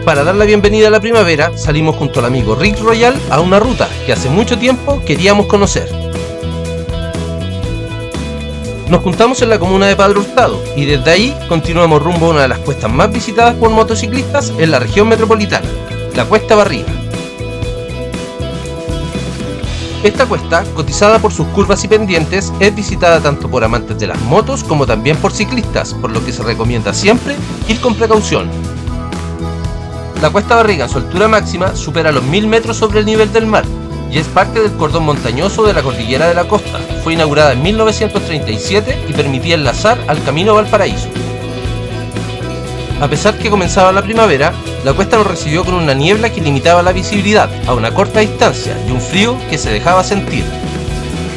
Para dar la bienvenida a la primavera, salimos junto al amigo Rick Royal a una ruta que hace mucho tiempo queríamos conocer. Nos juntamos en la comuna de Padre Hurtado y desde ahí continuamos rumbo a una de las cuestas más visitadas por motociclistas en la región metropolitana, la Cuesta Barriga. Esta cuesta, cotizada por sus curvas y pendientes, es visitada tanto por amantes de las motos como también por ciclistas, por lo que se recomienda siempre ir con precaución. La Cuesta Barriga en su altura máxima supera los 1000 metros sobre el nivel del mar y es parte del cordón montañoso de la Cordillera de la Costa. Fue inaugurada en 1937 y permitía enlazar al Camino Valparaíso. A pesar que comenzaba la primavera, la cuesta nos recibió con una niebla que limitaba la visibilidad a una corta distancia y un frío que se dejaba sentir.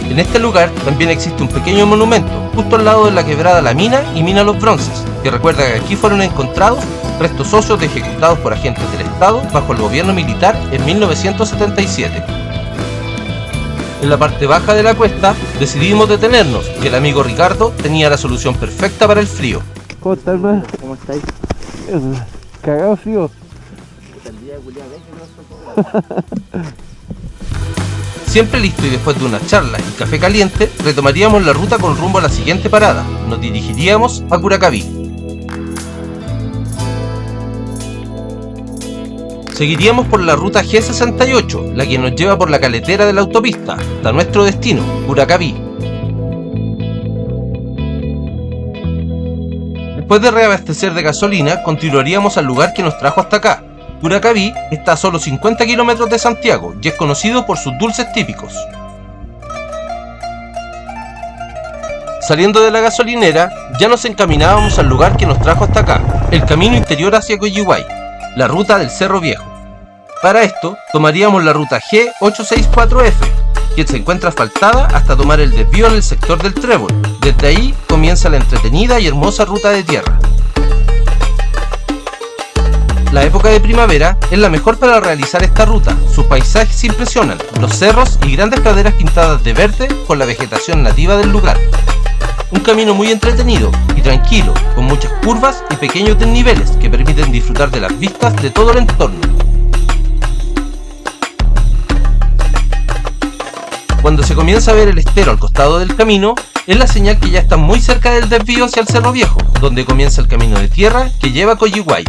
En este lugar también existe un pequeño monumento, justo al lado de la quebrada La Mina y Mina Los Bronces, que recuerda que aquí fueron encontrados restos óseos ejecutados por agentes del Estado bajo el gobierno militar en 1977. En la parte baja de la cuesta decidimos detenernos y el amigo Ricardo tenía la solución perfecta para el frío. ¿Cómo estás, hermano? ¿Cómo estáis? Cagado frío. Siempre listo y después de una charla y café caliente, retomaríamos la ruta con rumbo a la siguiente parada. Nos dirigiríamos a Curacaví. Seguiríamos por la ruta G68, la que nos lleva por la caletera de la autopista, hasta nuestro destino, Curacaví. Después de reabastecer de gasolina, continuaríamos al lugar que nos trajo hasta acá. Curacaví está a solo 50 kilómetros de Santiago y es conocido por sus dulces típicos. Saliendo de la gasolinera, ya nos encaminábamos al lugar que nos trajo hasta acá, el camino interior hacia Coyihuay, la ruta del Cerro Viejo. Para esto, tomaríamos la ruta G864F, que se encuentra asfaltada hasta tomar el desvío en el sector del Trébol. Desde ahí comienza la entretenida y hermosa ruta de tierra. La época de primavera es la mejor para realizar esta ruta. Sus paisajes impresionan, los cerros y grandes praderas pintadas de verde con la vegetación nativa del lugar. Un camino muy entretenido y tranquilo, con muchas curvas y pequeños desniveles que permiten disfrutar de las vistas de todo el entorno. Cuando se comienza a ver el estero al costado del camino, es la señal que ya está muy cerca del desvío hacia el Cerro Viejo, donde comienza el camino de tierra que lleva a Coyihuay.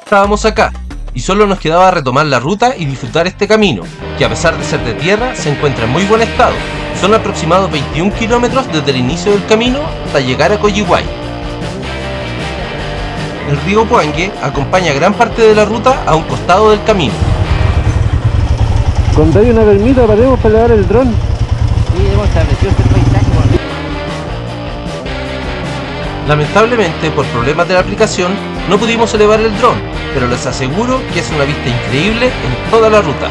Estábamos acá, y solo nos quedaba retomar la ruta y disfrutar este camino, que a pesar de ser de tierra, se encuentra en muy buen estado. Son aproximados 21 kilómetros desde el inicio del camino hasta llegar a Coyihuay. El río Puangue acompaña gran parte de la ruta a un costado del camino. Cuando hay una permita, paremos para elevar el dron. Sí, hemos establecido este paisaje. Lamentablemente, por problemas de la aplicación, no pudimos elevar el dron, pero les aseguro que es una vista increíble en toda la ruta.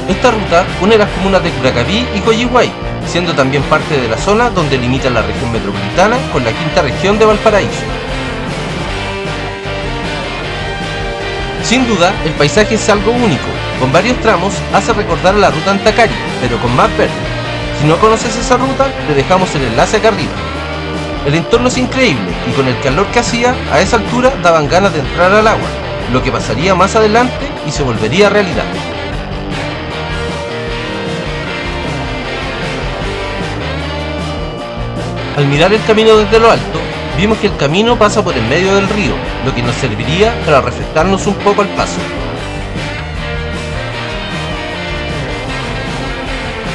Esta ruta une las comunas de Curacaví y Coyihuay, siendo también parte de la zona donde limita la región metropolitana con la quinta región de Valparaíso. Sin duda, el paisaje es algo único, con varios tramos hace recordar a la ruta Antacari, pero con más verde. Si no conoces esa ruta, te dejamos el enlace acá arriba. El entorno es increíble y con el calor que hacía, a esa altura daban ganas de entrar al agua, lo que pasaría más adelante y se volvería realidad. Al mirar el camino desde lo alto, vimos que el camino pasa por el medio del río, lo que nos serviría para refrescarnos un poco al paso.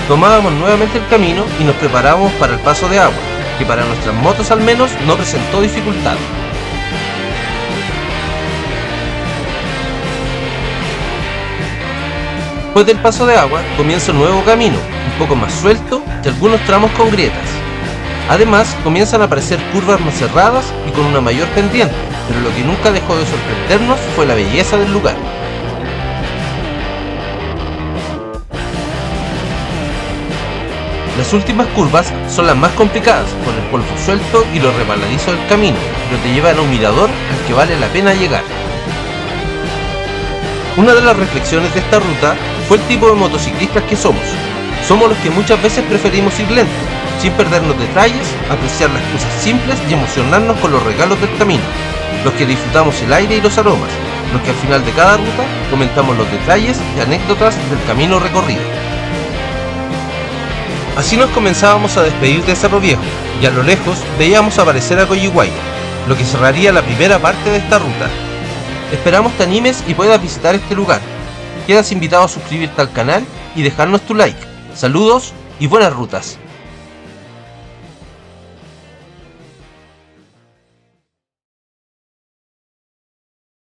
Tomábamos nuevamente el camino y nos preparábamos para el paso de agua, que para nuestras motos al menos no presentó dificultad. Después del paso de agua comienza un nuevo camino, un poco más suelto y algunos tramos con grietas. Además, comienzan a aparecer curvas más cerradas y con una mayor pendiente, pero lo que nunca dejó de sorprendernos fue la belleza del lugar. Las últimas curvas son las más complicadas, por el polvo suelto y lo resbaladizo del camino, pero te llevan a un mirador al que vale la pena llegar. Una de las reflexiones de esta ruta fue el tipo de motociclistas que somos. Somos los que muchas veces preferimos ir lento, sin perdernos detalles, apreciar las cosas simples y emocionarnos con los regalos del camino, los que disfrutamos el aire y los aromas, los que al final de cada ruta comentamos los detalles y anécdotas del camino recorrido. Así nos comenzábamos a despedir de Cerro Viejo, y a lo lejos veíamos aparecer a Coyihuay, lo que cerraría la primera parte de esta ruta. Esperamos te animes y puedas visitar este lugar. Quedas invitado a suscribirte al canal y dejarnos tu like. Saludos y buenas rutas.